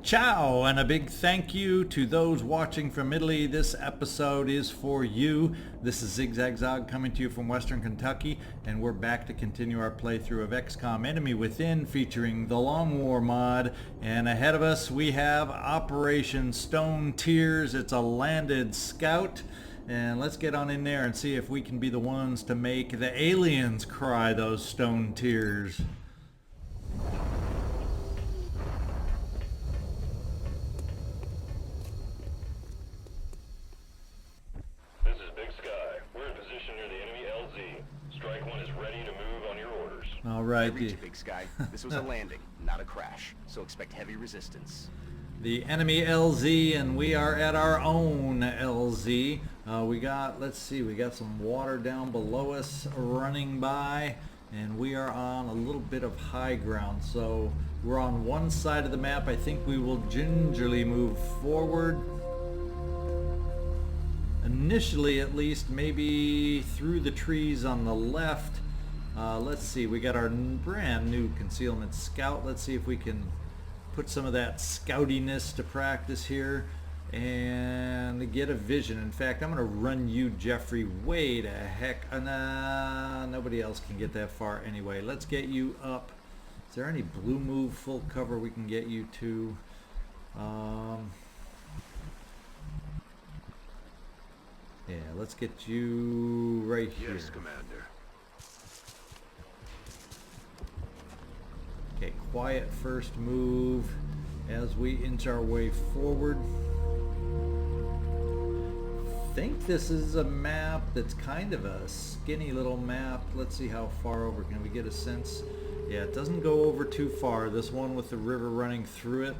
Ciao, and a big thank you to those watching from Italy. This episode is for you. This is ZigZagZog coming to you from Western Kentucky, and we're back to continue our playthrough of XCom Enemy Within, featuring the Long War mod. And ahead of us we have Operation Stone Tears. It's a landed scout, and let's get on in there and see if we can be the ones to make the aliens cry those stone tears. All right. Reach, Big Sky. This was a landing, not a crash, so expect heavy resistance. The enemy LZ, and we are at our own LZ. Let's see, we got some water down below us running by, and we are on a little bit of high ground. So we're on one side of the map. I think we will gingerly move forward. Initially, at least, maybe through the trees on the left. Let's see, we got our brand new concealment scout. Let's see if we can put some of that scoutiness to practice here and get a vision. In fact, I'm going to run you, Jeffrey, way the heck. Nobody else can get that far anyway. Let's get you up. Is there any blue move full cover we can get you to? Yeah, let's get you right here. Yes, Commander. Okay, quiet first move as we inch our way forward. I think this is a map that's kind of a skinny little map. Let's see how far over. Can we get a sense? Yeah, it doesn't go over too far. This one with the river running through it.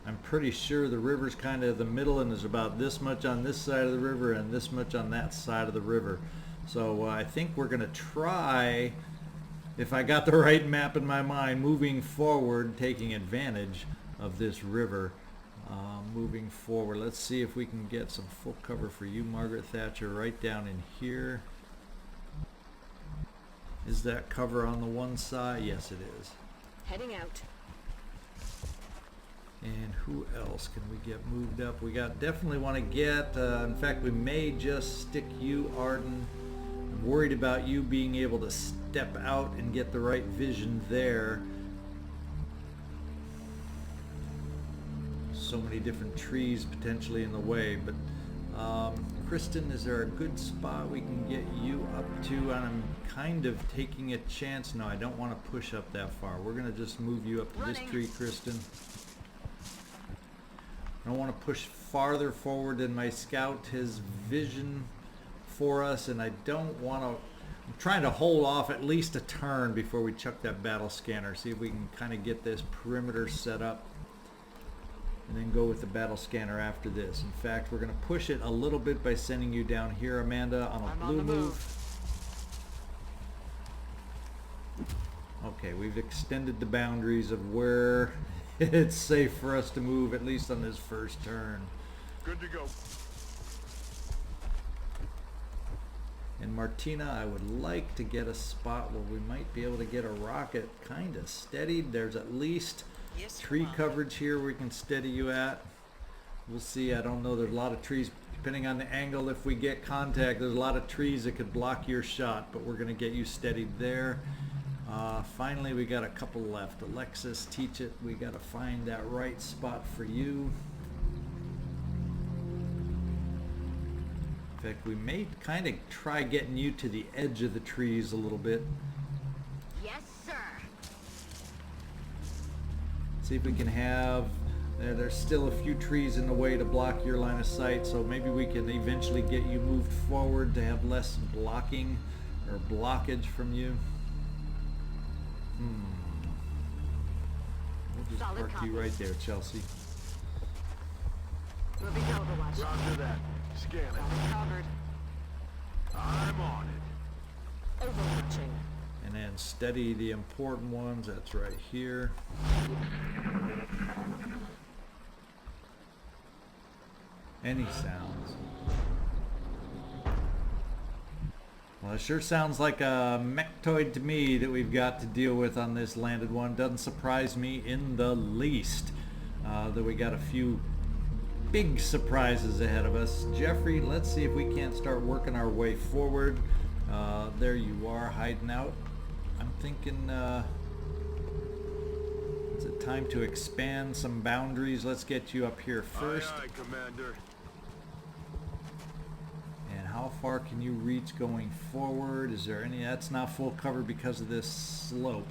I'm pretty sure the river's kind of the middle, and there's about this much on this side of the river and this much on that side of the river. So I think we're going to try, if I got the right map in my mind, moving forward, taking advantage of this river. Moving forward, let's see if we can get some full cover for you, Margaret Thatcher, right down in here. Is that cover on the one side? Yes, it is. Heading out. And who else can we get moved up? We definitely want to get, in fact, we may just stick you, Arden. I'm worried about you being able to step out and get the right vision there. So many different trees potentially in the way, but Kristin, is there a good spot we can get you up to? And I'm kind of taking a chance. No, I don't want to push up that far. We're going to just move you up to this tree, Kristin. I don't want to push farther forward than my scout has vision for us, and I don't want to. I'm trying to hold off at least a turn before we chuck that battle scanner. See if we can kind of get this perimeter set up, and then go with the battle scanner after this. In fact, we're going to push it a little bit by sending you down here, Amanda, on a blue move. Okay, we've extended the boundaries of where it's safe for us to move, at least on this first turn. Good to go. And Martina, I would like to get a spot where we might be able to get a rocket kind of steadied. There's at least tree coverage here we can steady you at. We'll see. I don't know. There's a lot of trees. Depending on the angle, if we get contact, there's a lot of trees that could block your shot, but we're going to get you steadied there. Finally, we got a couple left. Alexis, teach it. We got to find that right spot for you. In fact, we may kind of try getting you to the edge of the trees a little bit. Yes, sir. See if we can have. There's still a few trees in the way to block your line of sight, so maybe we can eventually get you moved forward to have less blocking or blockage from you. We'll just Solid park you right there, Chelsea. Moving to Overwatch. Roger that. Scan it. Got it covered. I'm on it. Overwatching. And then steady the important ones. That's right here. Any sounds. Well, it sure sounds like a mechtoid to me that we've got to deal with on this landed one. Doesn't surprise me in the least that we got a few big surprises ahead of us. Jeffrey, let's see if we can't start working our way forward. There you are, hiding out. I'm thinking is it time to expand some boundaries? Let's get you up here first. Aye, aye, Commander. And how far can you reach going forward? Is there any? That's not full cover because of this slope.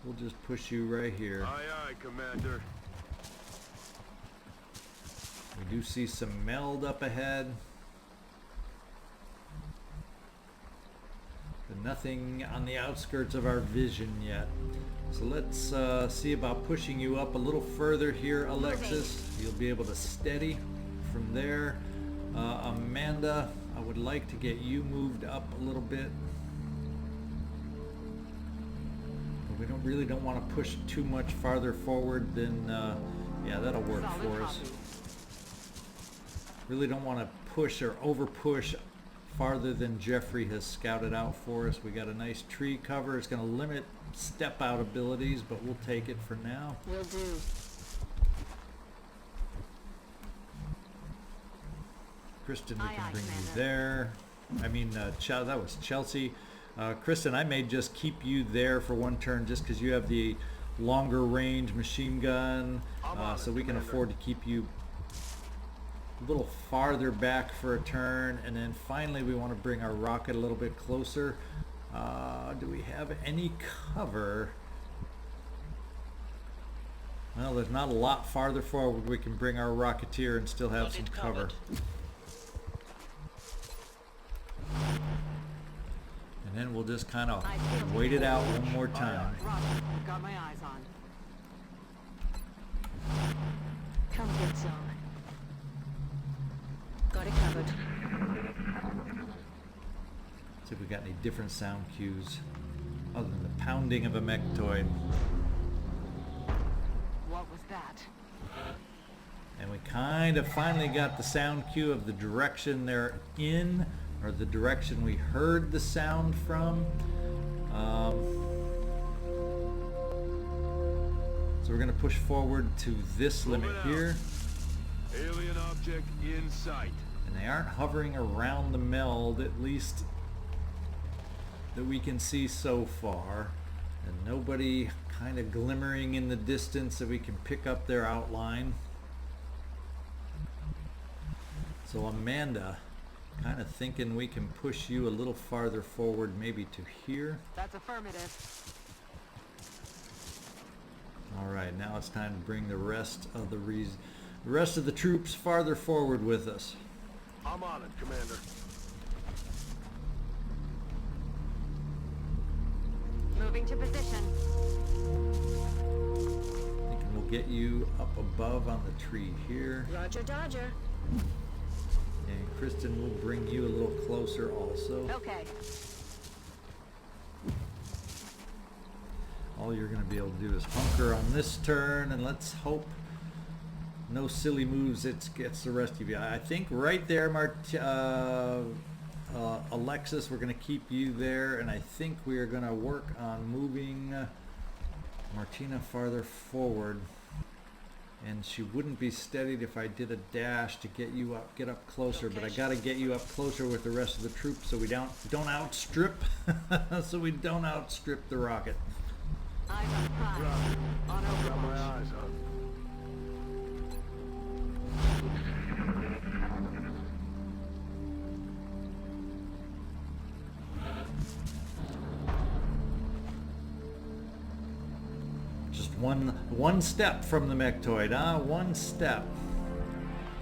We'll just push you right here. Aye, aye, Commander. We do see some meld up ahead. But nothing on the outskirts of our vision yet. So let's see about pushing you up a little further here, Alexis. You'll be able to steady from there. Amanda, I would like to get you moved up a little bit. But we really don't want to push too much farther forward than, yeah, that'll work for us. Really don't want to push or over push farther than Jeffrey has scouted out for us. We got a nice tree cover. It's going to limit step out abilities, but we'll take it for now. Will do. Kristin, we can bring you there. I mean, that was Chelsea. Kristin, I may just keep you there for one turn just because you have the longer range machine gun, so we can afford to keep you a little farther back for a turn. And then finally we want to bring our rocket a little bit closer. Do we have any cover? Well, there's not a lot farther forward we can bring our Rocketeer and still have some cover. And then we'll just kind of wait it out one more time. Got my eyes on. Come get some. Got it covered. See if we got any different sound cues other than the pounding of a mechtoid. What was that? And we kind of finally got the sound cue of the direction they're in, or the direction we heard the sound from. So we're going to push forward to this limit here. Alien object in sight. And they aren't hovering around the meld, at least that we can see so far. And nobody kind of glimmering in the distance that we can pick up their outline. So Amanda, kind of thinking we can push you a little farther forward, maybe to here. That's affirmative. All right, now it's time to bring the rest of the troops farther forward with us. I'm on it, Commander. Moving to position. Thinking we'll get you up above on the tree here. Roger, Dodger. And Kristin will bring you a little closer also. Okay. All you're going to be able to do is hunker on this turn, and let's hope no silly moves it gets the rest of you. I think right there, Alexis, we're going to keep you there, and I think we are going to work on moving Martina farther forward. And she wouldn't be steadied if I did a dash to get you up, get up closer. But I got to get you up closer with the rest of the troops so we don't outstrip, so we don't outstrip the rocket. Eyes on prize. On Got my overwatch. eyes on. Just one step from the mechtoid, huh? One step.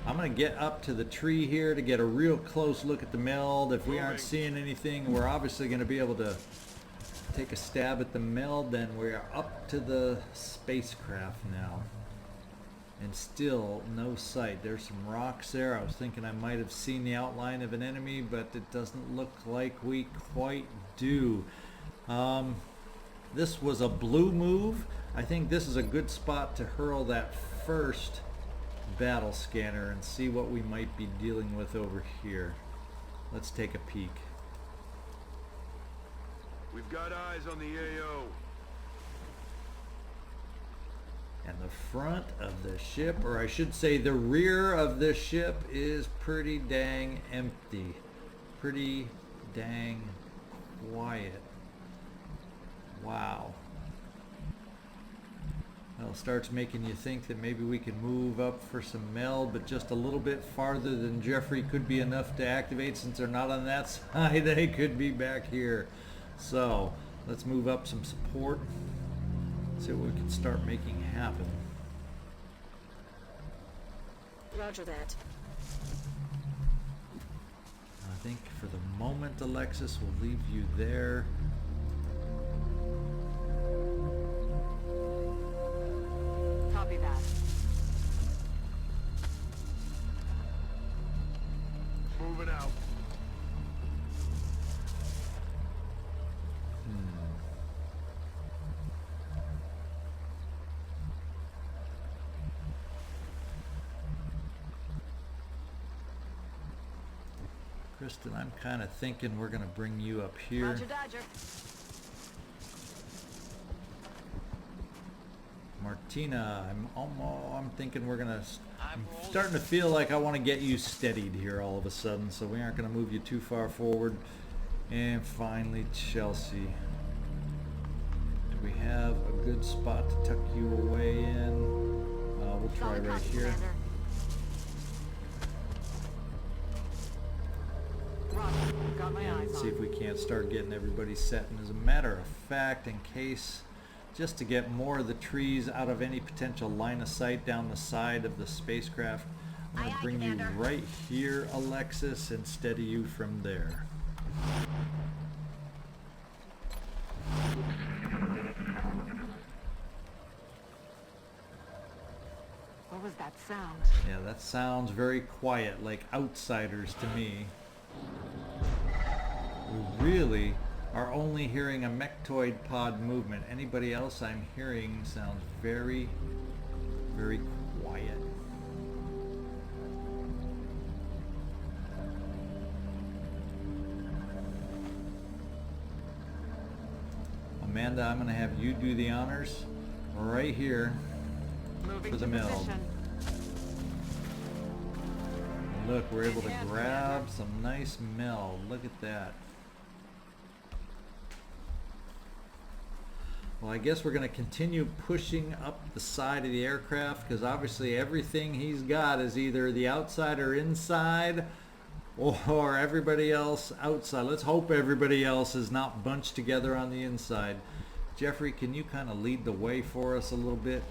I'm gonna get up to the tree here to get a real close look at the meld. If we aren't seeing anything, we're obviously gonna be able to take a stab at the meld. Then we're up to the spacecraft now. And still no sight. There's some rocks there. I was thinking I might have seen the outline of an enemy, but it doesn't look like we quite do. This was a blue move. I think this is a good spot to hurl that first battle scanner and see what we might be dealing with over here. Let's take a peek. We've got eyes on the AO. And the front of the ship, or I should say the rear of the ship, is pretty dang empty. Pretty dang quiet. Wow. Well, it starts making you think that maybe we can move up for some meld, but just a little bit farther than Jeffrey could be enough to activate. Since they're not on that side, they could be back here. So let's move up some support. See what we can start making happen. Roger that. I think for the moment, Alexis, we'll leave you there. Copy that. Moving out. Kristin, I'm kind of thinking we're going to bring you up here. Roger, Dodger. Martina, I'm thinking we're gonna. I'm starting to feel like I want to get you steadied here all of a sudden, so we aren't going to move you too far forward. And finally, Chelsea. Do we have a good spot to tuck you away in? We'll try right here. Roger. Got my eyes Let's on. see if we can't start getting everybody set. And as a matter of fact, in case, just to get more of the trees out of any potential line of sight down the side of the spacecraft, I'm going to bring you right here, Alexis, and steady you from there. What was that sound? Yeah, that sounds very quiet, like outsiders to me. We really are only hearing a mechtoid pod movement. Anybody else I'm hearing sounds very, very quiet. Amanda, I'm going to have you do the honors right here Moving for the to meld. position. Look, we're able to grab some nice meld. Look at that. Well, I guess we're going to continue pushing up the side of the aircraft, because obviously everything he's got is either the outside or inside, or everybody else outside. Let's hope everybody else is not bunched together on the inside. Jeffrey, can you kind of lead the way for us a little bit?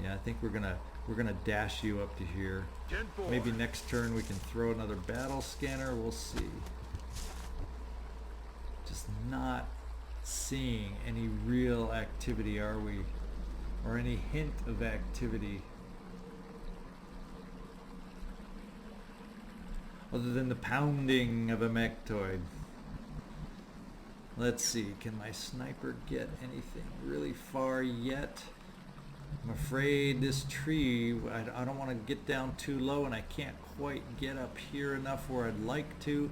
Yeah, I think we're gonna dash you up to here. 10-4. Maybe next turn we can throw another battle scanner. We'll see. Just not seeing any real activity, are we? Or any hint of activity. Other than the pounding of a mechtoid. Let's see, can my sniper get anything really far yet? I'm afraid this tree, I don't want to get down too low, and I can't quite get up here enough where I'd like to.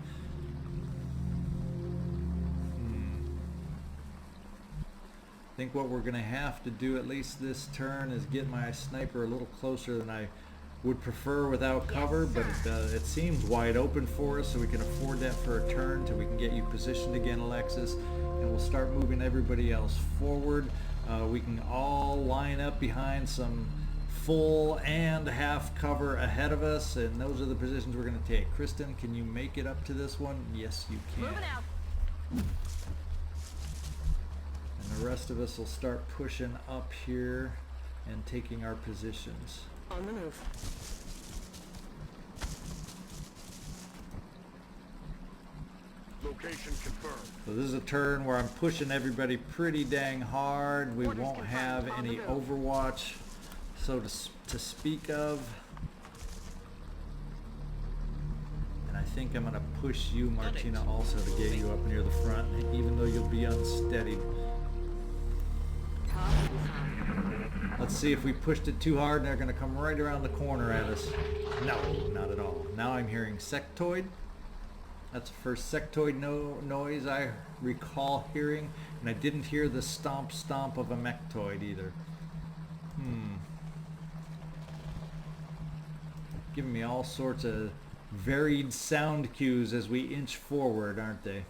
I think what we're going to have to do at least this turn is get my sniper a little closer than I would prefer without cover, but it seems wide open for us, so we can afford that for a turn till we can get you positioned again, Alexis, and we'll start moving everybody else forward. We can all line up behind some full and half cover ahead of us, and those are the positions we're going to take. Kristin, can you make it up to this one? Yes, you can. Moving out. And the rest of us will start pushing up here and taking our positions. On the move. Location confirmed. So this is a turn where I'm pushing everybody pretty dang hard. We Orders won't confirmed. have On the any move. overwatch, so to speak of. think I'm gonna push you, Martina, also to get you up near the front, even though you'll be unsteadied. Let's see if we pushed it too hard and they're gonna come right around the corner at us. No, not at all. Now I'm hearing sectoid. That's the first sectoid noise I recall hearing, and I didn't hear the stomp stomp of a mectoid either. Giving me all sorts of varied sound cues as we inch forward, aren't they?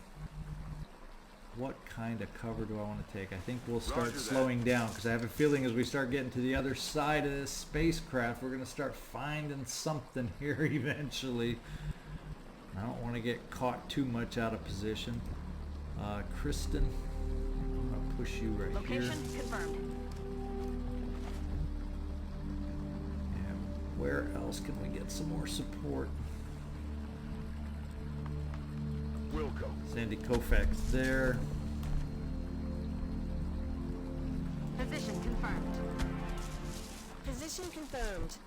What kind of cover do I want to take? I think we'll start slowing down, because I have a feeling as we start getting to the other side of this spacecraft, we're going to start finding something here eventually. I don't want to get caught too much out of position. Kristin, I'm going to push you right here. Location confirmed. And where else can we get some more support? Wilco. Sandy Koufax there. Position confirmed. Position confirmed.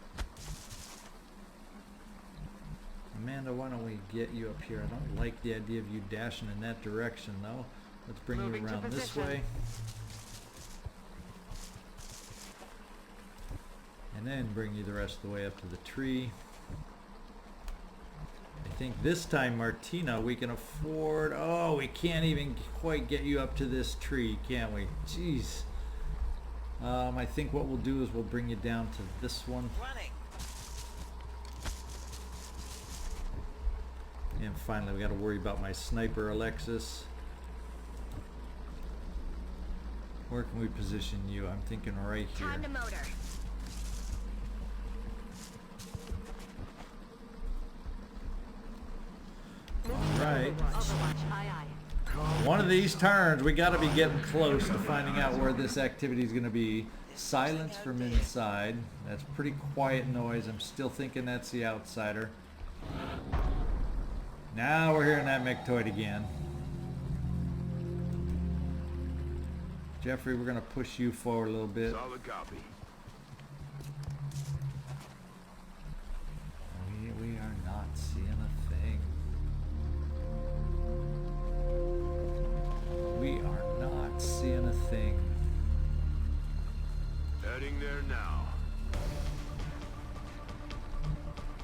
Amanda, why don't we get you up here? I don't like the idea of you dashing in that direction, though. Let's bring Moving you to around this position. way. And then bring you the rest of the way up to the tree. I think this time, Martina, we can afford... Oh, we can't even quite get you up to this tree, can we? Jeez. I think what we'll do is we'll bring you down to this one. Running. And finally, we got to worry about my sniper, Alexis. Where can we position you? I'm thinking right here. Time to motor. Right. Overwatch, aye aye. One of these turns, we got to be getting close to finding out where this activity is going to be. Silence from inside. That's pretty quiet noise. I'm still thinking that's the outsider. Now we're hearing that mectoid again. Jeffrey, we're going to push you forward a little bit. Solid copy. We are not seeing a thing. We are not seeing a thing. Heading there now.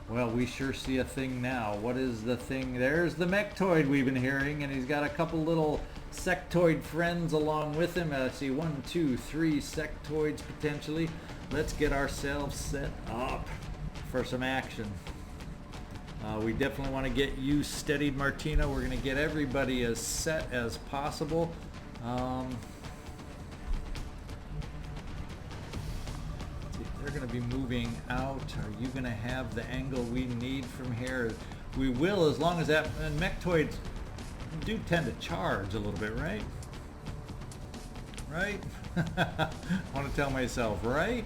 Well, we sure see a thing now. What is the thing? There's the mectoid we've been hearing, and he's got a couple little sectoid friends along with him. I see 1, 2, 3 sectoids potentially. Let's get ourselves set up for some action. We definitely want to get you steadied, Martina. We're going to get everybody as set as possible. They're going to be moving out. Are you going to have the angle we need from here? We will, as long as that... And mectoids do tend to charge a little bit, right? Right? I want to tell myself, right?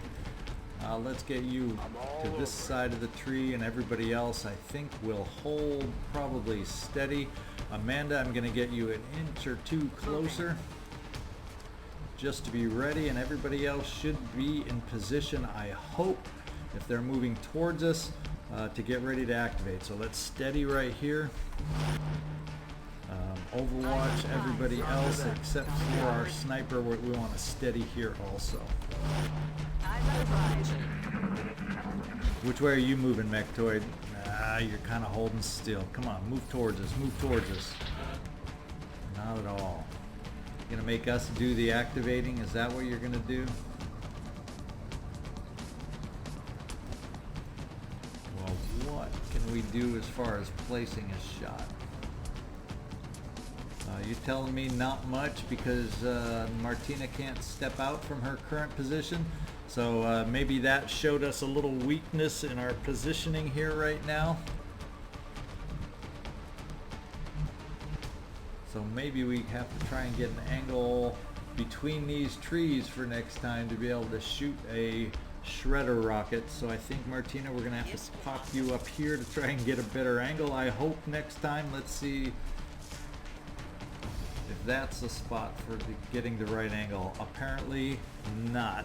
Let's get you to this side of the tree, and everybody else I think will hold probably steady. Amanda, I'm going to get you an inch or two closer just to be ready, and everybody else should be in position, I hope, if they're moving towards us, to get ready to activate. So let's steady right here. Overwatch, everybody else except for our sniper, we want to steady here also. Which way are you moving, mectoid? You're kind of holding still. Come on, move towards us, move towards us. Not at all. Gonna make us do the activating? Is that what you're gonna do? Well, what can we do as far as placing a shot? You're telling me not much because Martina can't step out from her current position. So maybe that showed us a little weakness in our positioning here right now. So maybe we have to try and get an angle between these trees for next time to be able to shoot a shredder rocket. So I think, Martina, we're going to have to pop you up here to try and get a better angle. I hope next time. Let's see if that's the spot for getting the right angle. Apparently not.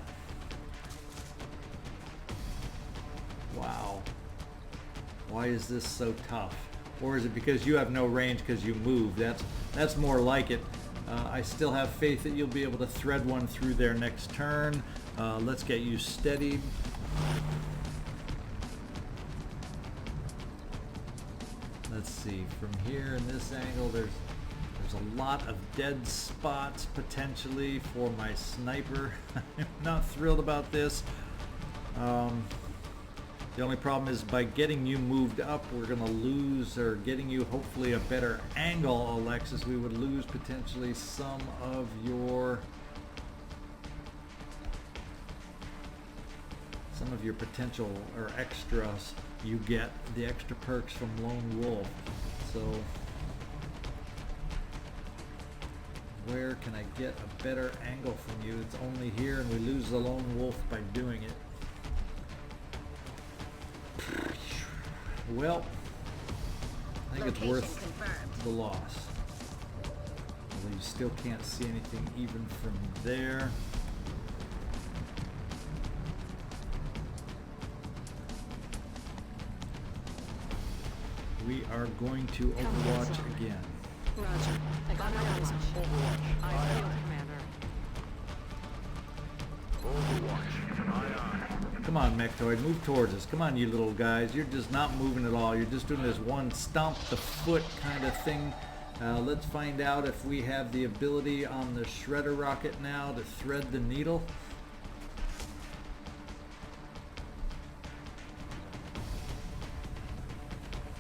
Wow. Why is this so tough? Or is it because you have no range because you moved? That's more like it. I still have faith that you'll be able to thread one through there next turn. Let's get you steadied. Let's see, from here in this angle, there's a lot of dead spots potentially for my sniper. I'm not thrilled about this. The only problem is by getting you moved up, we're going to lose, or getting you hopefully a better angle, Alexis, we would lose potentially some of your potential or extras. You get the extra perks from Lone Wolf. So where can I get a better angle from you? It's only here, and we lose the Lone Wolf by doing it. Well, I think it's worth the loss. Although you still can't see anything even from there. We are going to Overwatch again. Roger. I got my eyes on Overwatch. I field commander. Overwatch. Aye, aye. Come on, Mechtoid, move towards us. Come on, you little guys. You're just not moving at all. You're just doing this one stomp the foot kind of thing. Let's find out if we have the ability on the shredder rocket now to thread the needle.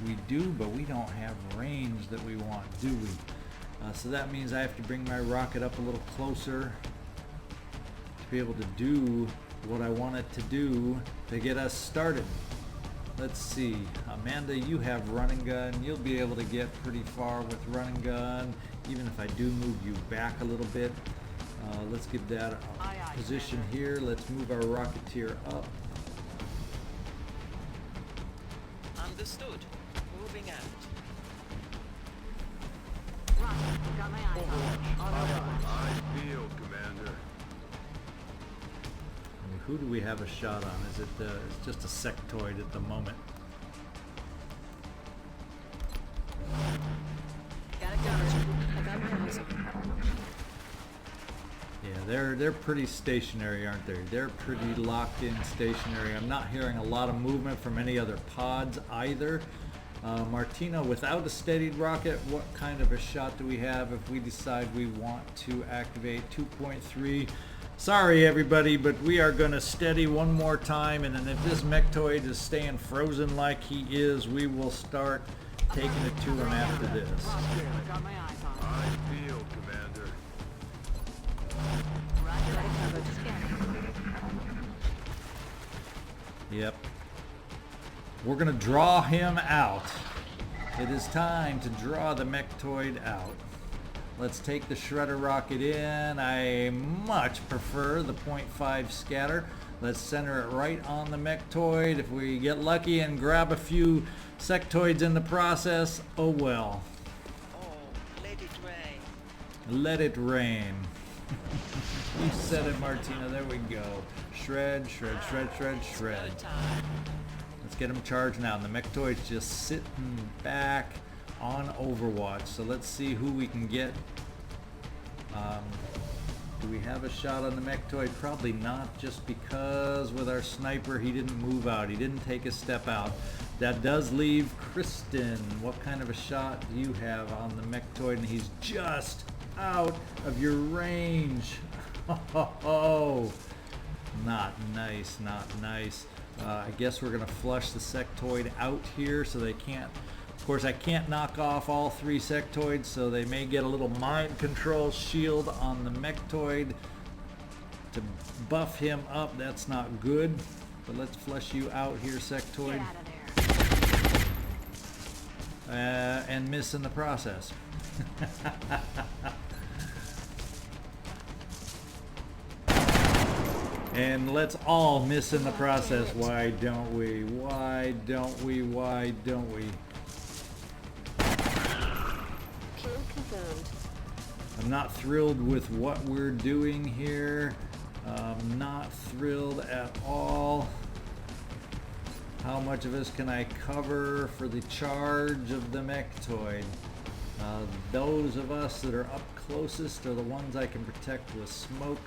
We do, but we don't have range that we want, do we? So that means I have to bring my rocket up a little closer to be able to do what I want it to do to get us started. Let's see. Amanda, you have running gun. You'll be able to get pretty far with running gun, even if I do move you back a little bit. Let's give that a position here. Let's move our Rocketeer up. Understood. Moving out. Roger. Got my eyes on Overwatch. I field, Commander. Who do we have a shot on? Is it it's just a sectoid at the moment? Got it covered. I got my eyes on. Yeah, they're pretty stationary, aren't they? They're pretty locked in stationary. I'm not hearing a lot of movement from any other pods either. Martina, without a steadied rocket, what kind of a shot do we have if we decide we want to activate 2.3? Sorry everybody, but we are going to steady one more time, and then if this Mechtoid is staying frozen like he is, we will start taking it to him after this. Roger. Got my eyes on I field, Commander. Roger. I covered. Scanning. Yep. We're going to draw him out. It is time to draw the Mechtoid out. Let's take the shredder rocket in. I much prefer the 0.5 scatter. Let's center it right on the Mechtoid. If we get lucky and grab a few sectoids in the process, oh well. Oh, let it rain. Let it rain. You said it, Martina. There we go. Shred, shred, shred, shred, shred. No time. Let's get him charged now. And the Mechtoid's just sitting back on Overwatch. So let's see who we can get. Do we have a shot on the Mechtoid? Probably not, just because with our sniper he didn't move out. He didn't take a step out. That does leave Kristin. What kind of a shot do you have on the Mechtoid? And he's just out of your range. Oh, not nice, not nice. I guess we're going to flush the sectoid out here so they can't. Of course, I can't knock off all three sectoids, so they may get a little mind control shield on the Mechtoid to buff him up. That's not good. But let's flush you out here, sectoid. Get out of there. And miss in the process. And let's all miss in the process. Why don't we? Why don't we? Why don't we? Kill confirmed. I'm not thrilled with what we're doing here. Not thrilled at all. How much of this can I cover for the charge of the mechtoid? Those of us that are up closest are the ones I can protect with smoke.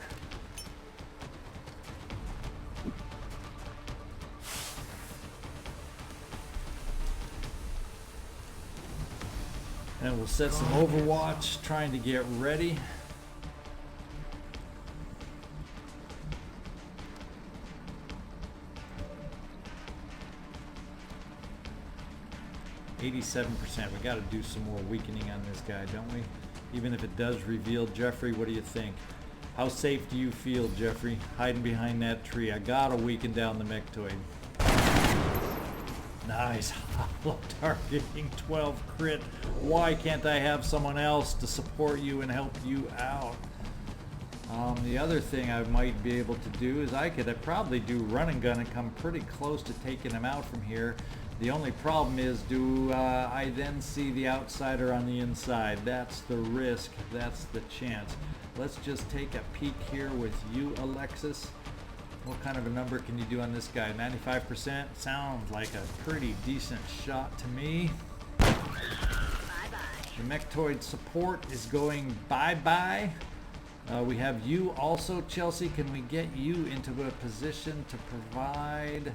And we'll set some overwatch, trying to get ready. $87%. We got to do some more weakening on this guy, don't we? Even if it does reveal Jeffrey, what do you think? How safe do you feel, Jeffrey, hiding behind that tree? I gotta weaken down the mechtoid. Nice. Hollow targeting 12 crit. Why can't I have someone else to support you and help you out? The other thing I might be able to do is I could probably do run and gun and come pretty close to taking him out from here. The only problem is, do I then see the outsider on the inside? That's the risk. That's the chance. Let's just take a peek here with you, Alexis. What kind of a number can you do on this guy? 95%? Sounds like a pretty decent shot to me. The mechtoid support is going bye-bye. We have you also, Chelsea. Can we get you into a position to provide,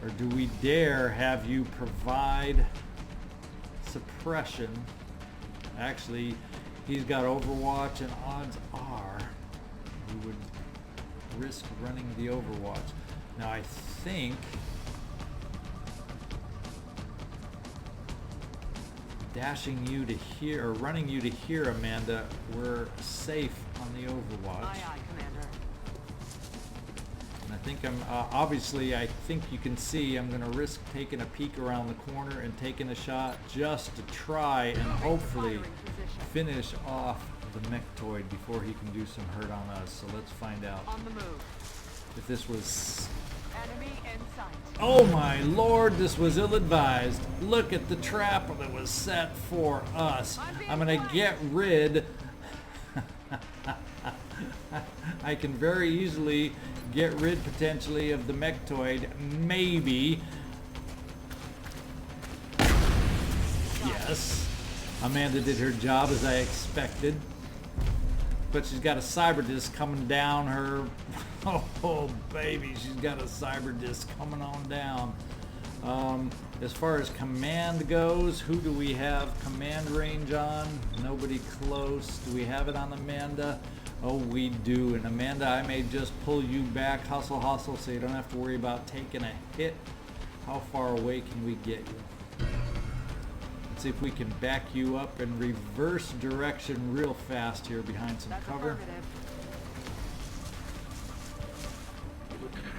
or do we dare have you provide suppression? Actually, he's got Overwatch, and odds are we would risk running the Overwatch. Now I think dashing you to here, or running you to here, Amanda, we're safe on the Overwatch. Aye, aye, Commander. And I think I'm, obviously I think you can see I'm going to risk taking a peek around the corner and taking a shot just to try and hopefully finish off the mechtoid before he can do some hurt on us. So let's find out On the move. if this was... Enemy in sight. Oh my lord, this was ill-advised. Look at the trap that was set for us. I'm going to get rid... I can very easily get rid potentially of the mechtoid. Maybe. Yes. Amanda did her job as I expected. But she's got a Cyberdisc coming down her... Oh, baby, she's got a Cyberdisc coming on down. As far as command goes, who do we have command range on? Nobody close. Do we have it on Amanda? Oh, we do. And Amanda, I may just pull you back, hustle, hustle, so you don't have to worry about taking a hit. How far away can we get you? Let's see if we can back you up and reverse direction real fast here behind some cover.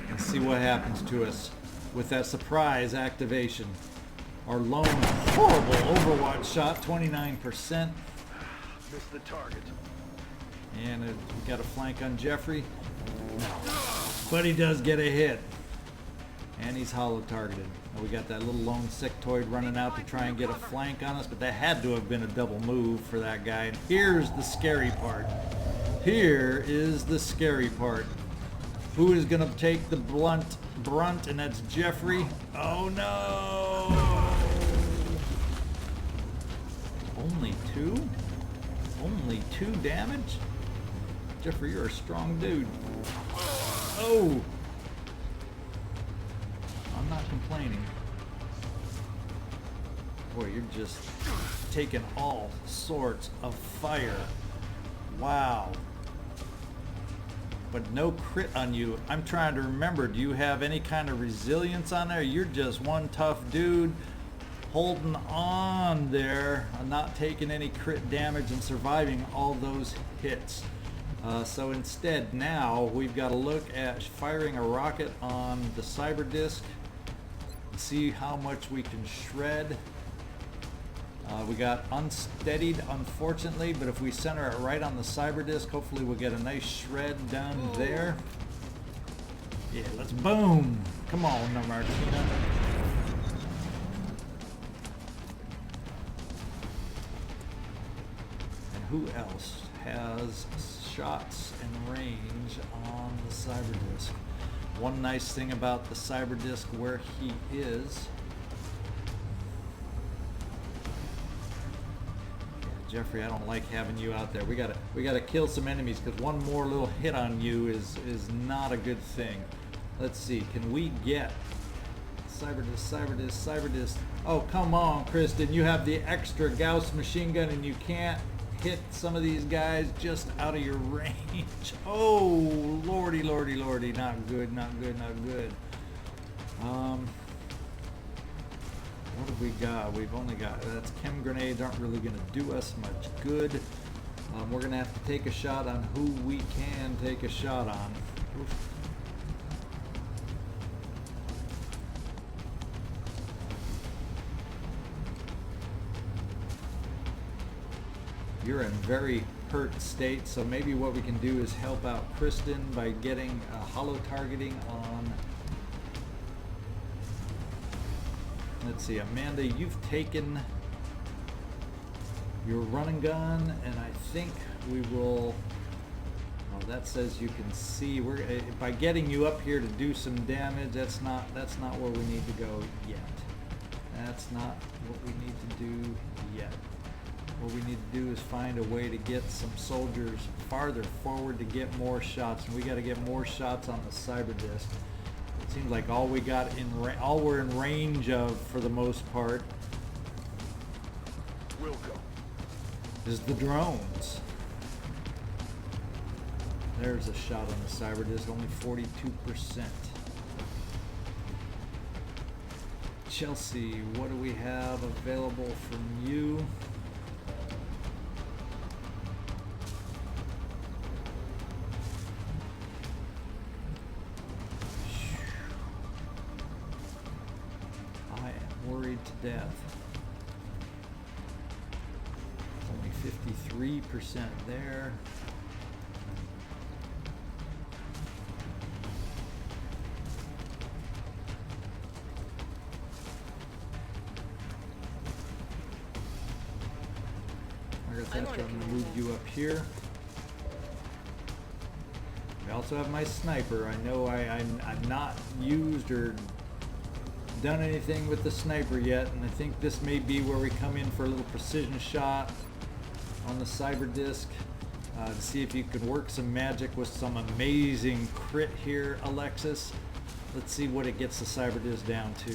And see what happens to us with that surprise activation. Our lone horrible Overwatch shot, 29%. Missed the target. And we got a flank on Jeffrey. No. But he does get a hit. And he's hollow targeted. Now we got that little lone sectoid running out to try and get a flank on us, but that had to have been a double move for that guy. And here's the scary part. Here is the scary part. Who is going to take the brunt, and that's Jeffrey. Oh no! Only two? Only 2 damage? Jeffrey, you're a strong dude. Oh! I'm not complaining. Boy, you're just taking all sorts of fire. Wow. But no crit on you. I'm trying to remember, do you have any kind of resilience on there? You're just one tough dude holding on there, not taking any crit damage and surviving all those hits. So instead now we've got to look at firing a rocket on the Cyberdisc and see how much we can shred. We got unsteadied, unfortunately, but if we center it right on the Cyberdisc, hopefully we'll get a nice shred down there. Yeah, let's boom! Come on, Martina. And who else has shots and range on the Cyberdisc? One nice thing about the Cyberdisc where he is. Yeah, Jeffrey, I don't like having you out there. We gotta kill some enemies because one more little hit on you is not a good thing. Let's see, can we get Cyberdisc? Oh, come on, Kristin, you have the extra Gauss machine gun and you can't hit some of these guys just out of your range. Oh, lordy, lordy, lordy, not good, not good, not good. What have we got? We've only got, that's chem grenades, aren't really gonna do us much good. We're gonna have to take a shot on who we can take a shot on. Oof. You're in very hurt state, so maybe what we can do is help out Kristin by getting hollow targeting on. Let's see, Amanda, you've taken your run and gun, and I think we will. Oh, that says you can see. We're by getting you up here to do some damage. That's not where we need to go yet. That's not what we need to do yet. What we need to do is find a way to get some soldiers farther forward to get more shots, and we got to get more shots on the Cyberdisc. It seems like all we got all we're in range of, for the most part, We'll go. is the drones. There's a shot on the Cyberdisc, only 42%. Chelsea, what do we have available from you? Worried to death. Only 53% there. Margaret, Thatcher, I'm going to move you up here. I also have my sniper. I know I've not used or done anything with the sniper yet, and I think this may be where we come in for a little precision shot on the Cyberdisc to see if you can work some magic with some amazing crit here, Alexis. Let's see what it gets the Cyberdisc down to.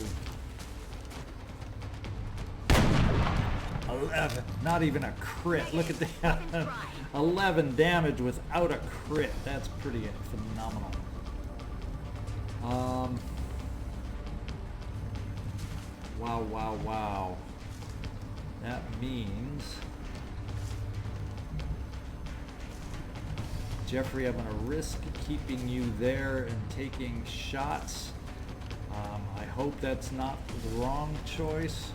11, not even a crit. Look at that. 11 damage without a crit. That's pretty phenomenal. Wow, wow, wow. That means, Jeffrey, I'm going to risk keeping you there and taking shots. I hope that's not the wrong choice.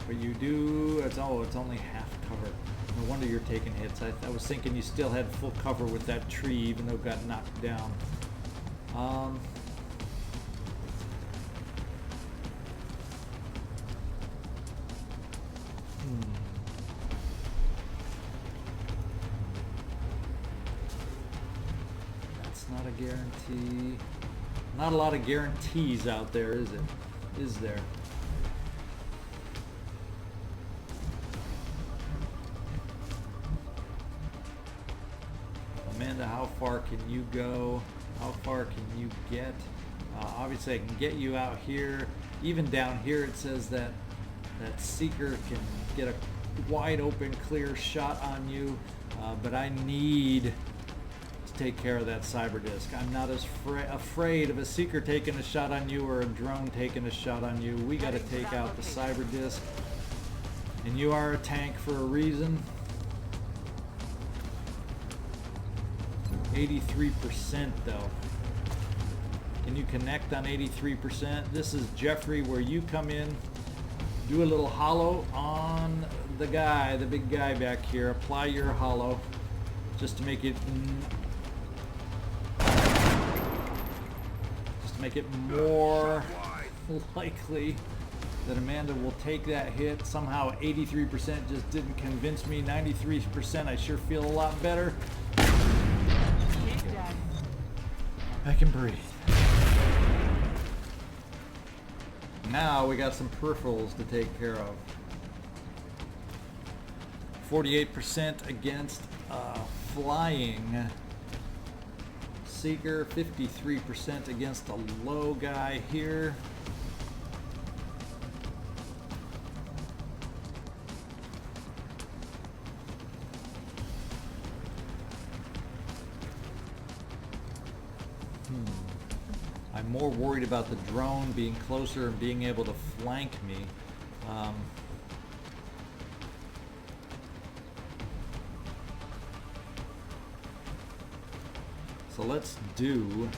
But you do, it's only half cover. No wonder you're taking hits. I was thinking you still had full cover with that tree, even though it got knocked down. That's not a guarantee. Not a lot of guarantees out there, is it? Is there? Amanda, how far can you go? How far can you get? Obviously I can get you out here. Even down here it says that Seeker can get a wide open clear shot on you, but I need to take care of that Cyberdisc. I'm not as afraid of a Seeker taking a shot on you or a drone taking a shot on you. We got to take out the Cyberdisc, and you are a tank for a reason. 83% though. Can you connect on 83%? This is Jeffrey, where you come in, do a little hollow on the guy, the big guy back here. Apply your hollow just to make it more likely that Amanda will take that hit. Somehow 83% just didn't convince me. 93%, I sure feel a lot better. I can breathe. Now we got some peripherals to take care of. 48% against flying Seeker, 53% against the low guy here. I'm more worried about the drone being closer and being able to flank me. So let's do,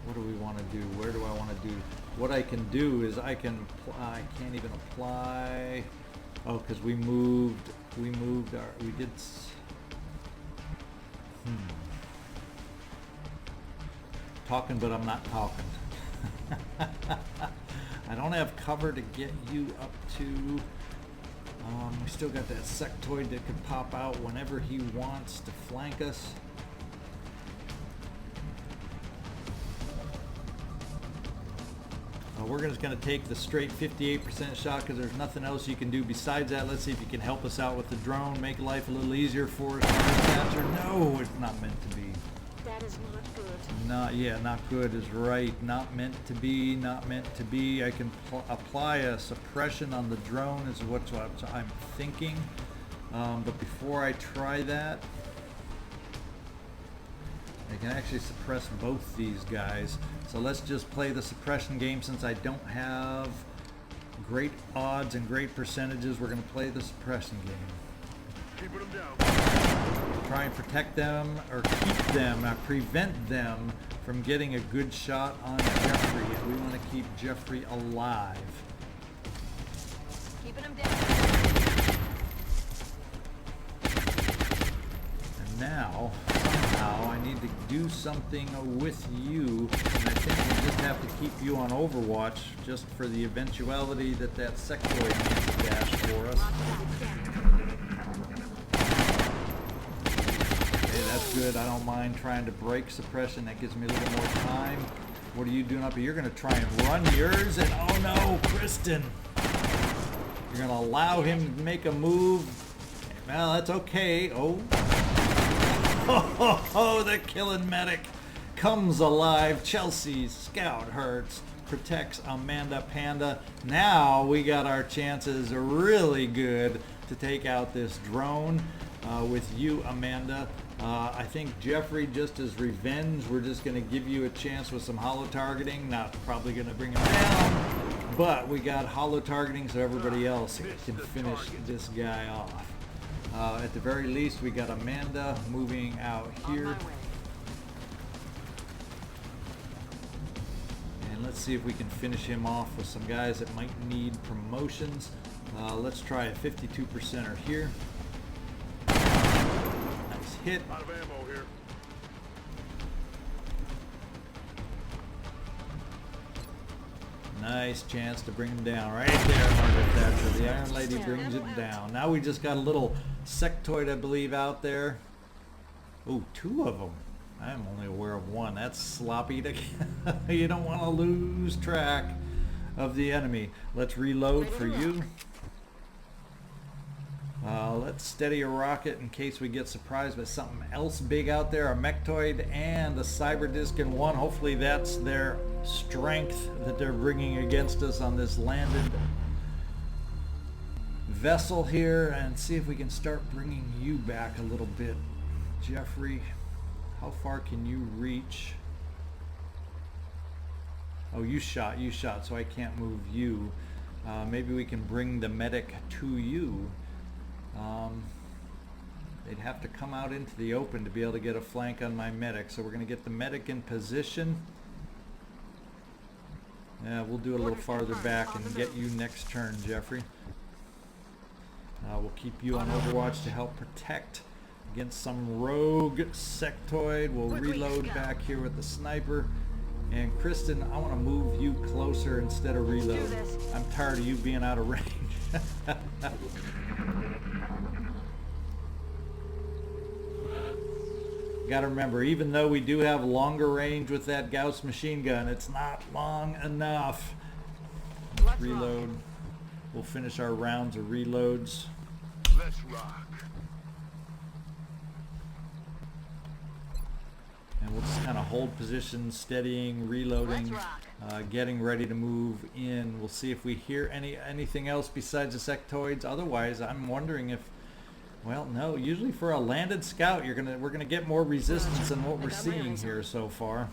what do we want to do? Where do I want to do? What I can do is I can't even apply. Oh, because we did, talking, but I'm not talking. I don't have cover to get you up to, we still got that sectoid that could pop out whenever he wants to flank us. We're just going to take the straight 58% shot because there's nothing else you can do besides that. Let's see if you can help us out with the drone, make life a little easier for us. Thatcher. No, it's not meant to be. That is not good. Not good is right. Not meant to be, not meant to be. I can apply a suppression on the drone is what I'm thinking. But before I try that, I can actually suppress both these guys. So let's just play the suppression game since I don't have great odds and great percentages. We're going to play the suppression game. Keeping them down. Try and protect them or keep them, prevent them from getting a good shot on Jeffrey. And we want to keep Jeffrey alive. Keeping them down. And now, somehow, I need to do something with you. And I think we just have to keep you on Overwatch just for the eventuality that sectoid needs to dash for us. That's good. I don't mind trying to break suppression. That gives me a little more time. What are you doing up here? You're going to try and run yours, and oh no, Kristin. You're going to allow him to make a move. Well, that's okay. Oh. Oh, the killing medic comes alive. Chelsea, Scout hurts, protects Amanda Panda. Now we got our chances really good to take out this drone with you, Amanda. I think Jeffrey, just as revenge, we're just going to give you a chance with some holo targeting. Not probably going to bring him down, but we got holo targeting so everybody else can finish this guy off. At the very least, we got Amanda moving out here. And let's see if we can finish him off with some guys that might need promotions. Let's try a 52%er here. Hit. Out of ammo here. Nice chance to bring him down. Right there, Margaret Thatcher. The Iron Lady brings it down. Now we just got a little sectoid, I believe, out there. Oh, two of them. I'm only aware of one. That's sloppy. You don't want to lose track of the enemy. Let's reload for you. Let's steady a rocket in case we get surprised by something else big out there. A mechtoid and a Cyberdisc in one. Hopefully that's their strength that they're bringing against us on this landed vessel here. And see if we can start bringing you back a little bit. Jeffrey, how far can you reach? Oh, you shot, so I can't move you. Maybe we can bring the medic to you. They'd have to come out into the open to be able to get a flank on my medic. So we're going to get the medic in position. Yeah, we'll do it a little farther back and get you next turn, Jeffrey. We'll keep you on Overwatch to help protect against some rogue sectoid. We'll reload back here with the sniper. And Kristin, I want to move you closer instead of reload. I'm tired of you being out of range. Gotta remember, even though we do have longer range with that Gauss machine gun, it's not long enough. Let's reload. We'll finish our rounds of reloads. Let's rock. And we'll just kind of hold position, steadying, reloading, getting ready to move in. We'll see if we hear anything else besides the sectoids. Otherwise, I'm wondering if, well, no. Usually for a landed scout, we're gonna get more resistance than what we're seeing here so far.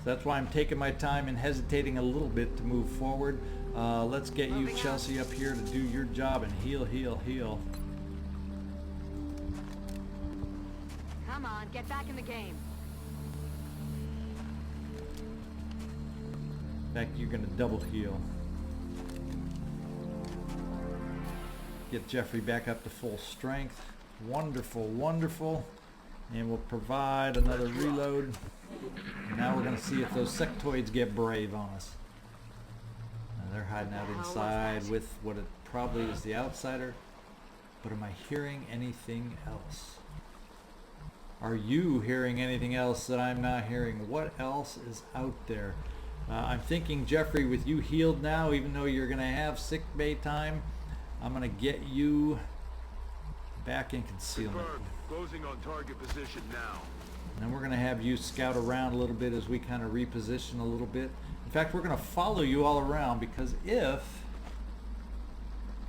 So that's why I'm taking my time and hesitating a little bit to move forward. Let's get you, Chelsea, up here to do your job and heal, heal, heal. Come on, get back in the game. In fact, you're gonna double heal. Get Jeffrey back up to full strength. Wonderful, wonderful. And we'll provide another reload. And now we're gonna see if those sectoids get brave on us. They're hiding out inside with what it probably is the outsider. But am I hearing anything else? Are you hearing anything else that I'm not hearing? What else is out there? I'm thinking, Jeffrey, with you healed now, even though you're going to have sick bay time, I'm going to get you back in concealment. Confirmed. Closing on target position now. And then we're going to have you scout around a little bit as we kind of reposition a little bit. In fact, we're going to follow you all around, because if...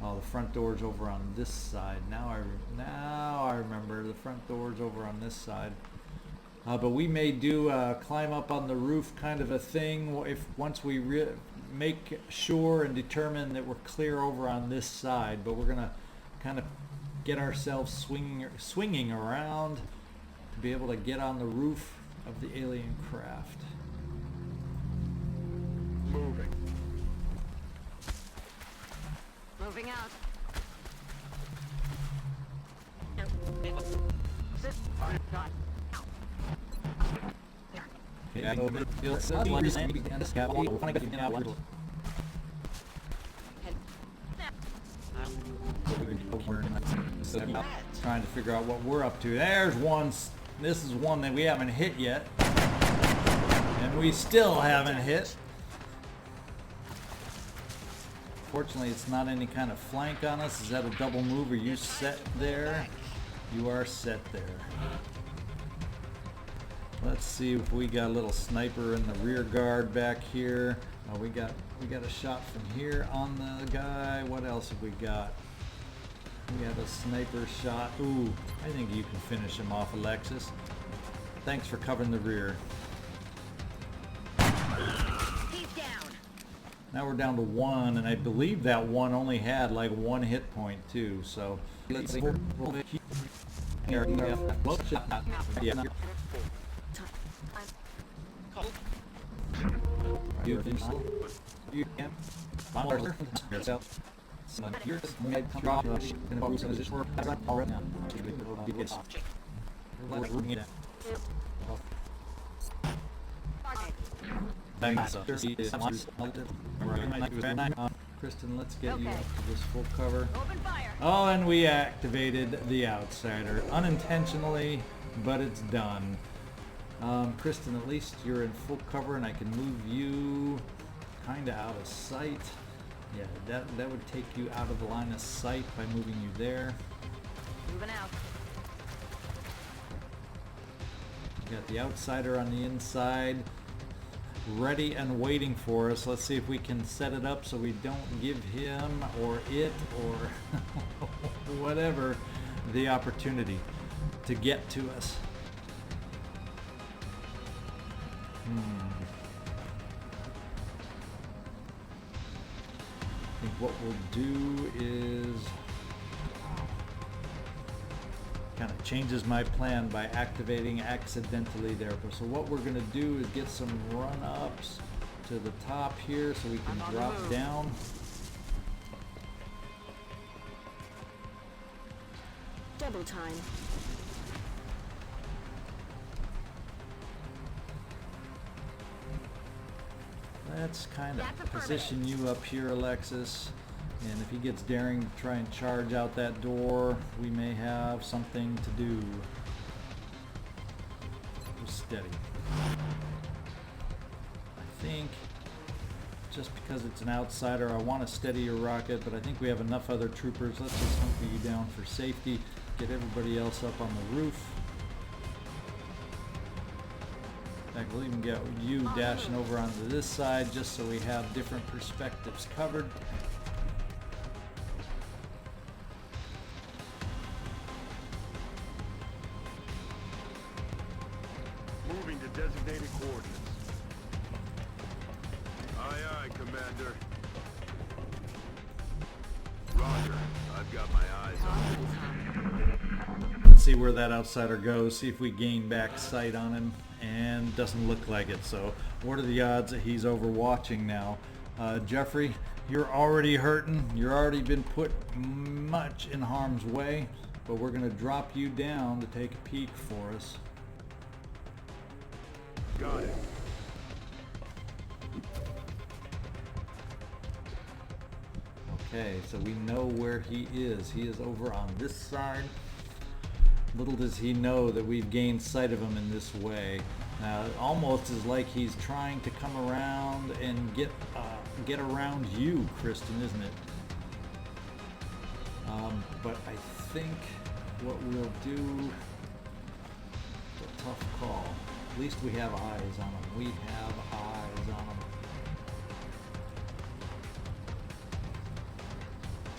Oh, the front door's over on this side. Now I remember. The front door's over on this side. But we may do a climb up on the roof kind of a thing if once we make sure and determine that we're clear over on this side. But we're going to kind of get ourselves swinging around to be able to get on the roof of the alien craft. Moving. Moving out. Trying to figure out what we're up to. There's one. This is one that we haven't hit yet, and we still haven't hit. Fortunately, it's not any kind of flank on us. Is that a double move? Are you set there? You are set there. Let's see if we got a little sniper in the rear guard back here. Oh, we got a shot from here on the guy. What else have we got? We got a sniper shot. Ooh, I think you can finish him off, Alexis. Thanks for covering the rear. Now we're down to one, and I believe that one only had like one hit point too. So let's see. Kristin, let's get you up to this full cover. Oh, and we activated the outsider unintentionally, but it's done. Kristin, at least you're in full cover, and I can move you kind of out of sight. Yeah, that would take you out of the line of sight by moving you there. Moving out. Got the outsider on the inside, ready and waiting for us. Let's see if we can set it up so we don't give him or it or whatever the opportunity to get to us. I think what we'll do is kind of changes my plan by activating accidentally there. So what we're going to do is get some run-ups to the top here so we can drop down. Double time. Let's kind of position you up here, Alexis. And if he gets daring to try and charge out that door, we may have something to do. steady. I think just because it's an outsider, I want to steady your rocket, but I think we have enough other troopers. Let's just hunker you down for safety. Get everybody else up on the roof. In fact, we'll even get you dashing over onto this side just so we have different perspectives covered. Moving to designated coordinates. Aye, aye, Commander. Roger. I've got my eyes on him. Let's see where that outsider goes, see if we gain back sight on him, and doesn't look like it. So what are the odds that he's overwatching now? Jeffrey, you're already hurting. You're already been put much in harm's way, but we're going to drop you down to take a peek for us. Got it. Okay, so we know where he is. He is over on this side. Little does he know that we've gained sight of him in this way. Now, it almost is like he's trying to come around and get around you, Kristin, isn't it? But I think what we'll do, it's a tough call. At least we have eyes on him. We have eyes on him.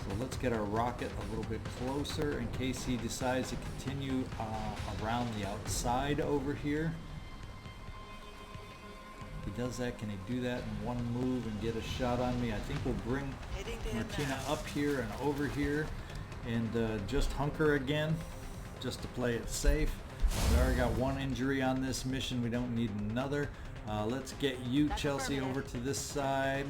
So let's get our rocket a little bit closer in case he decides to continue around the outside over here. If he does that, can he do that in one move and get a shot on me? I think we'll bring Martina up here and over here and just hunker again, just to play it safe. We already got one injury on this mission. We don't need another. Let's get you, Chelsea, over to this side.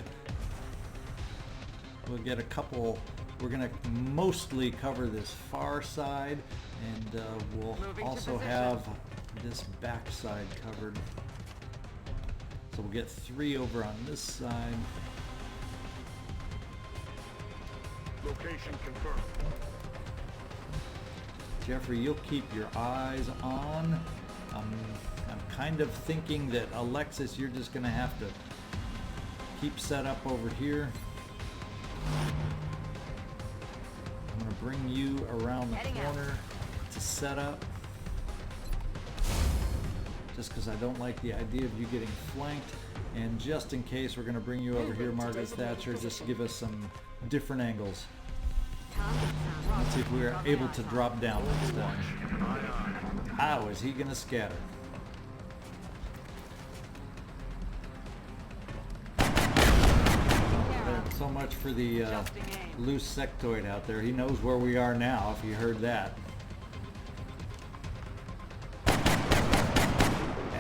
We'll get a couple. We're going to mostly cover this far side, and we'll also have this back side covered. So we'll get 3 over on this side. Location confirmed. Jeffrey, you'll keep your eyes on. I'm kind of thinking that Alexis, you're just going to have to keep set up over here. I'm going to bring you around the corner to set up. Just because I don't like the idea of you getting flanked. And just in case, we're going to bring you over here, Margaret, Thatcher, just to give us some different angles. Let's see if we are able to drop down this time. How is he going to scatter? So much for the loose sectoid out there. He knows where we are now, if you heard that.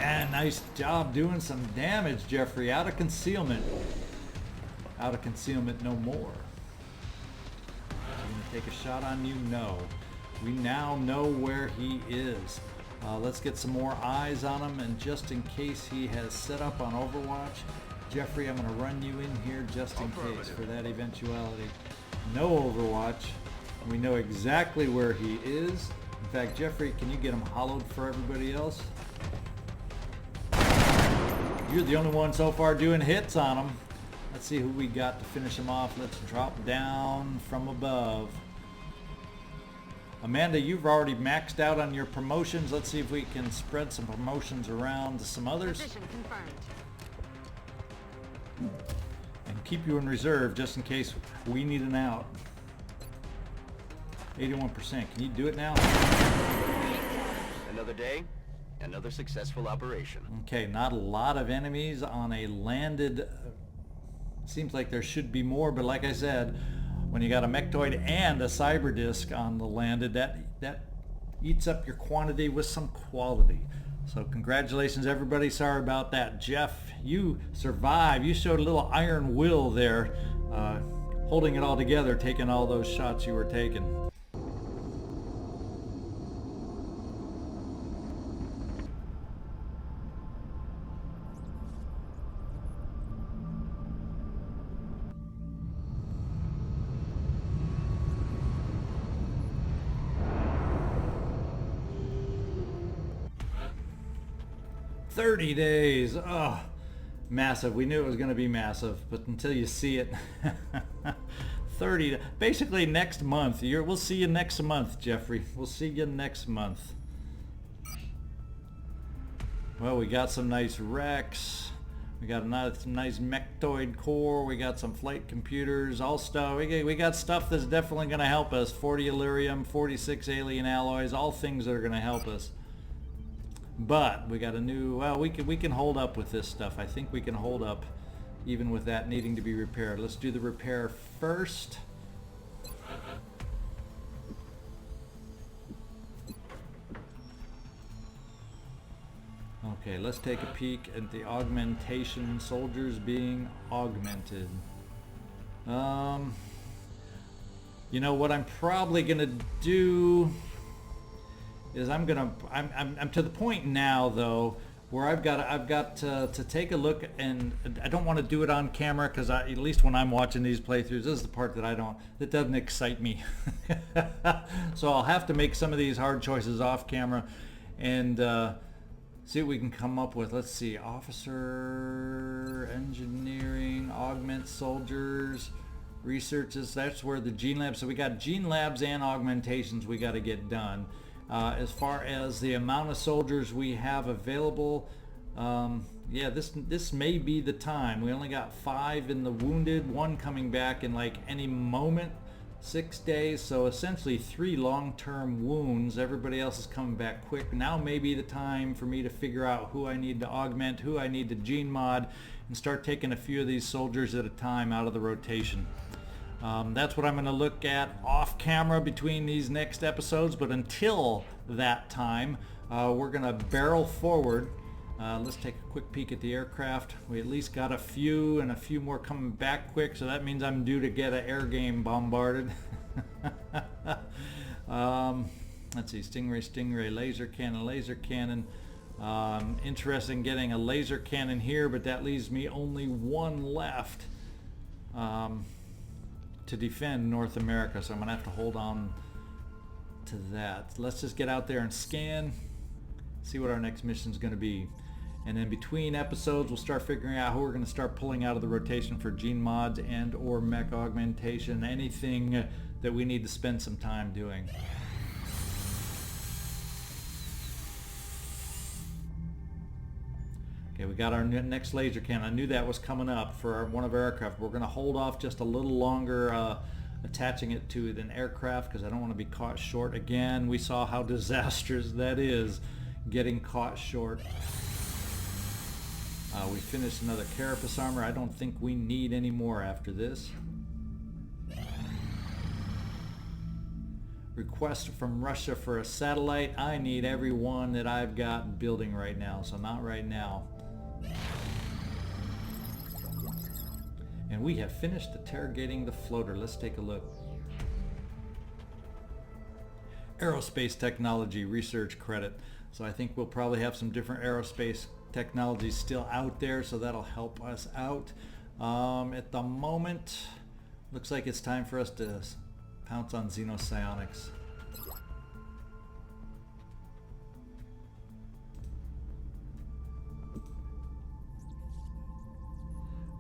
And nice job doing some damage, Jeffrey. Out of concealment. Out of concealment no more. Take a shot on you? No. We now know where he is. Let's get some more eyes on him, and just in case he has set up on Overwatch, Jeffrey, I'm going to run you in here just in case for that eventuality. No Overwatch. We know exactly where he is. In fact, Jeffrey, can you get him hollowed for everybody else? You're the only one so far doing hits on him. Let's see who we got to finish him off. Let's drop down from above. Amanda, you've already maxed out on your promotions. Let's see if we can spread some promotions around to some others. Position confirmed. And keep you in reserve just in case we need an out. 81%. Can you do it now? Another day, another successful operation. Okay, not a lot of enemies on a landed... Seems like there should be more, but like I said, when you got a mechtoid and a cyberdisc on the landed, that eats up your quantity with some quality. So congratulations, everybody. Sorry about that. Jeff, you survived. You showed a little iron will there, holding it all together, taking all those shots you were taking. 30 days. Oh, massive. We knew it was going to be massive, but until you see it. 30. Basically next month. We'll see you next month, Jeffrey. We'll see you next month. Well, we got some nice wrecks. We got some nice mechtoid core. We got some flight computers. All stuff. We got stuff that's definitely going to help us. 40 Illyrium, 46 alien alloys. All things that are going to help us. But we got a new. Well, we can hold up with this stuff. I think we can hold up, even with that needing to be repaired. Let's do the repair first. Okay, let's take a peek at the augmentation. Soldiers being augmented. You know what I'm probably gonna do is I'm to the point now though where I've got to take a look, and I don't want to do it on camera because at least when I'm watching these playthroughs, this is the part that doesn't excite me. So I'll have to make some of these hard choices off camera and see what we can come up with. Let's see, officer, engineering, augment soldiers, researches. That's where the gene labs. So we got gene labs and augmentations we got to get done. As far as the amount of soldiers we have available, yeah, this may be the time. We only got 5 in the wounded, 1 coming back in like any moment. 6 days, so essentially 3 long-term wounds. Everybody else is coming back quick. Now may be the time for me to figure out who I need to augment, who I need to gene mod, and start taking a few of these soldiers at a time out of the rotation. That's what I'm going to look at off camera between these next episodes, but until that time, we're going to barrel forward. Let's take a quick peek at the aircraft. We at least got a few, and a few more coming back quick, so that means I'm due to get an air game bombarded. Let's see, Stingray, laser cannon. Interested in getting a laser cannon here, but that leaves me only 1 left to defend North America, so I'm going to have to hold on to that. Let's just get out there and scan, see what our next mission is going to be. And then between episodes, we'll start figuring out who we're going to start pulling out of the rotation for gene mods and or mech augmentation, anything that we need to spend some time doing. Okay, we got our next laser cannon. I knew that was coming up for one of our aircraft. We're going to hold off just a little longer attaching it to an aircraft because I don't want to be caught short again. We saw how disastrous that is, getting caught short. We finished another carapace armor. I don't think we need any more after this. Request from Russia for a satellite. I need every one that I've got building right now, so not right now. And we have finished interrogating the floater. Let's take a look. Aerospace technology research credit. So I think we'll probably have some different aerospace technology still out there, so that'll help us out. At the moment, looks like it's time for us to pounce on Xenopsionics.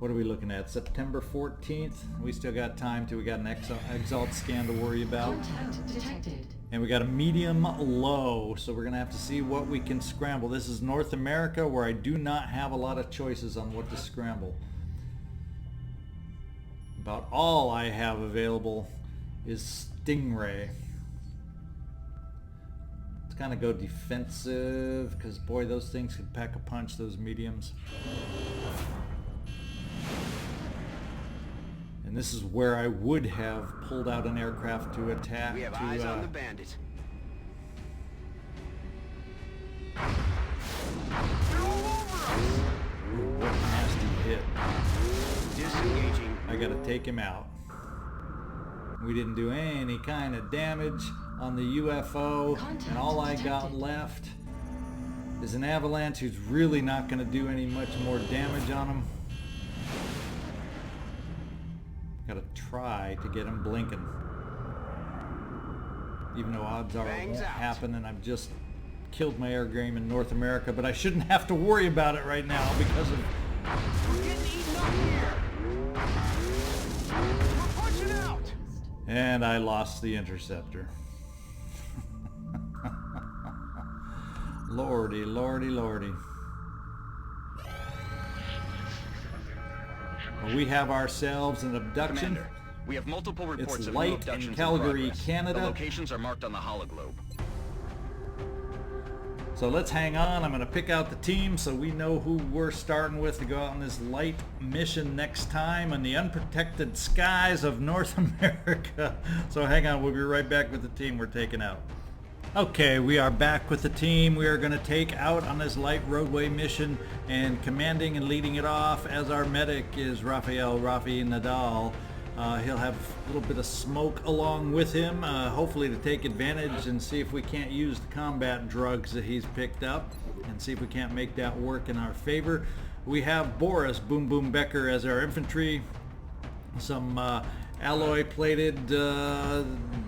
What are we looking at? September 14th. We still got time till we got an exalt scan to worry about. Contact detected. And we got a medium low, so we're going to have to see what we can scramble. This is North America, where I do not have a lot of choices on what to scramble. About all I have available is Stingray. Let's kind of go defensive, because boy, those things could pack a punch, those mediums. And this is where I would have pulled out an aircraft to attack. We have eyes on the bandit. Ooh, what a nasty hit. Disengaging. I gotta take him out. We didn't do any kind of damage on the UFO, and all I got left is an avalanche who's really not gonna do any much more damage on him. Gotta try to get him blinking. Even though odds are it won't happen, and I'm just killed my air game in North America, but I shouldn't have to worry about it right now because of... We're getting eaten up here! We're punching out! And I lost the interceptor. Lordy, lordy, lordy. Well, we have ourselves an abduction. Commander, we have multiple reports It's of light new in abductions Calgary, progress. Canada. The locations are marked on the hologlobe. So let's hang on. I'm going to pick out the team so we know who we're starting with to go out on this light mission next time in the unprotected skies of North America. So hang on. We'll be right back with the team we're taking out. Okay, we are back with the team. We are going to take out on this light roadway mission, and commanding and leading it off as our medic is Rafi Nadal. He'll have a little bit of smoke along with him, hopefully to take advantage and see if we can't use the combat drugs that he's picked up and see if we can't make that work in our favor. We have Boris Boom Boom Becker as our infantry, some alloy plated,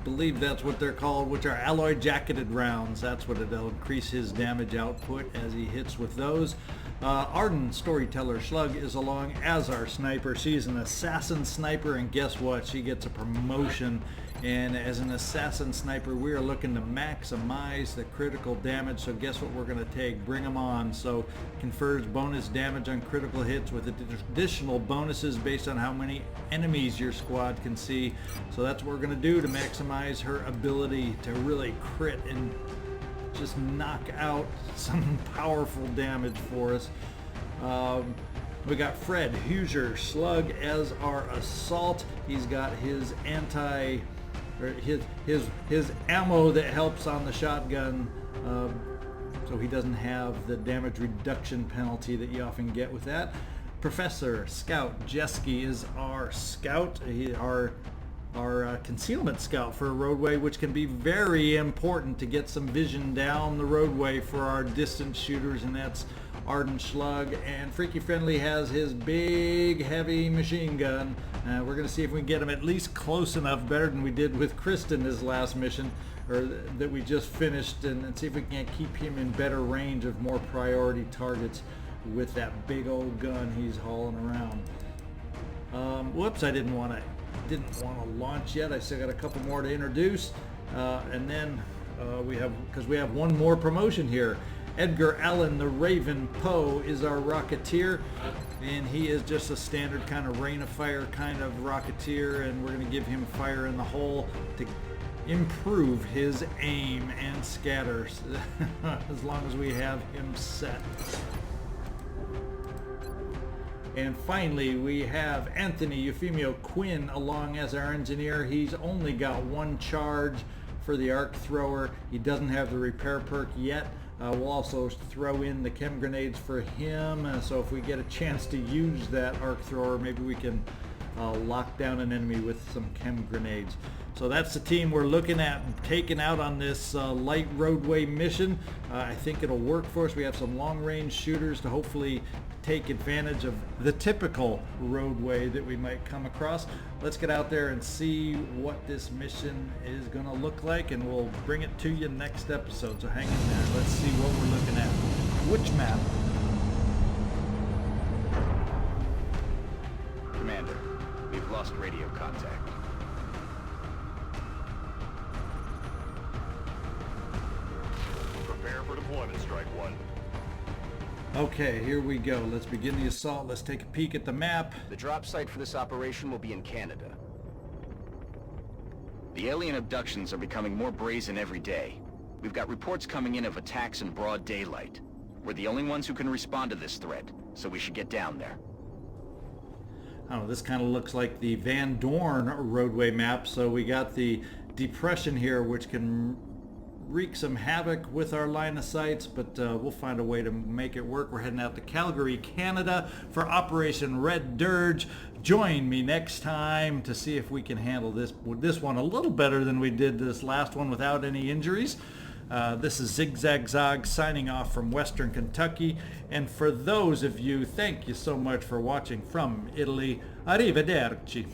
believe that's what they're called, which are alloy jacketed rounds. That's what it'll increase his damage output as he hits with those. Arden Storyteller Slug is along as our sniper. She's an assassin sniper, and guess what? She gets a promotion. And as an assassin sniper, we are looking to maximize the critical damage. So guess what we're going to take? Bring them on. So confers bonus damage on critical hits with additional bonuses based on how many enemies your squad can see. So that's what we're going to do to maximize her ability to really crit and just knock out some powerful damage for us. We got Fred Huger Slug as our assault. He's got his his ammo that helps on the shotgun, so he doesn't have the damage reduction penalty that you often get with that. Professor Scout Jeski is our scout. Our concealment scout for a roadway, which can be very important to get some vision down the roadway for our distance shooters, and that's Arden Slug. And Freaky Friendly has his big heavy machine gun. We're going to see if we can get him at least close enough, better than we did with Kristin his last mission, or that we just finished, and see if we can't keep him in better range of more priority targets with that big old gun he's hauling around. Whoops, I didn't want to launch yet. I still got a couple more to introduce, and then we have one more promotion here. Edgar Allen the Raven Poe is our Rocketeer, and he is just a standard kind of rain of fire kind of Rocketeer, and we're going to give him fire in the hole to improve his aim and scatters as long as we have him set. And finally, we have Anthony Euphemio Quinn along as our engineer. He's only got one charge for the arc thrower. He doesn't have the repair perk yet. We'll also throw in the chem grenades for him. So if we get a chance to use that arc thrower, maybe we can lock down an enemy with some chem grenades. So that's the team we're looking at taking out on this light roadway mission. I think it'll work for us. We have some long-range shooters to hopefully take advantage of the typical roadway that we might come across. Let's get out there and see what this mission is going to look like, and we'll bring it to you next episode. So hang in there. Let's see what we're looking at. Which map? Commander, we've lost radio contact. Prepare for deployment, Strike One. Okay, here we go. Let's begin the assault. Let's take a peek at the map. The drop site for this operation will be in Canada. The alien abductions are becoming more brazen every day. We've got reports coming in of attacks in broad daylight. We're the only ones who can respond to this threat, so we should get down there. I don't know, this kind of looks like the Van Dorn roadway map. So we got the depression here, which can wreak some havoc with our line of sights, but we'll find a way to make it work. We're heading out to Calgary, Canada for Operation Red Dirge. Join me next time to see if we can handle this one a little better than we did this last one without any injuries. This is ZigZagZog signing off from Western Kentucky, and for those of you, thank you so much for watching from Italy. Arrivederci.